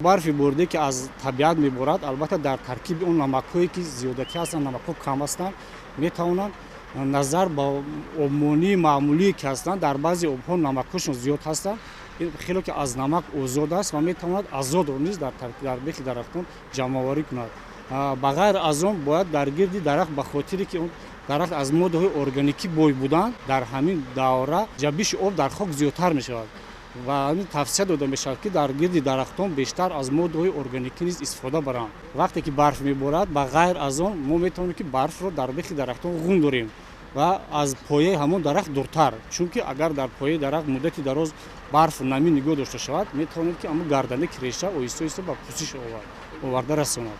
барфи борде ки аз табиат меборад, албатта дар таркиби он намакҳое ки зиёдатӣ ҳастанд, намакҳо кам ҳастанд, метавонанд назар ба обмонии маъмулие ки ҳастанд, дар баъзе обҳо намакҳошон зиёд ҳастанд, хеле ки аз намак озод аст ва метавонад азодро низ дар бехи дарахтон ҷамъоварӣ кунад. Ба ғайр аз он бояд дар гирди дарахт ба хотире ки он дарахт аз моддаҳои органикӣ бой буданд, дар ҳамин давра ҷабиши об дар хок зиёдтар мешавад ва ҳамин тавсия дода мешавад ки дар гирди дарахтон бештар аз моддаҳои органикӣ низ истифода баранд. Вақте ки барф меборад, ба ғайр аз он мо метавонем ки барфро дар бехи дарахтон ғундорем ва аз пояи ҳамон дарахт дуртар, чунки агар дар пояи дарахт муддати дароз барф намӣ нигоҳ дошта шавад, метавонад ки ҳамон гарданаки реша оҳиста-оҳиста ба пусиш оварда расонад.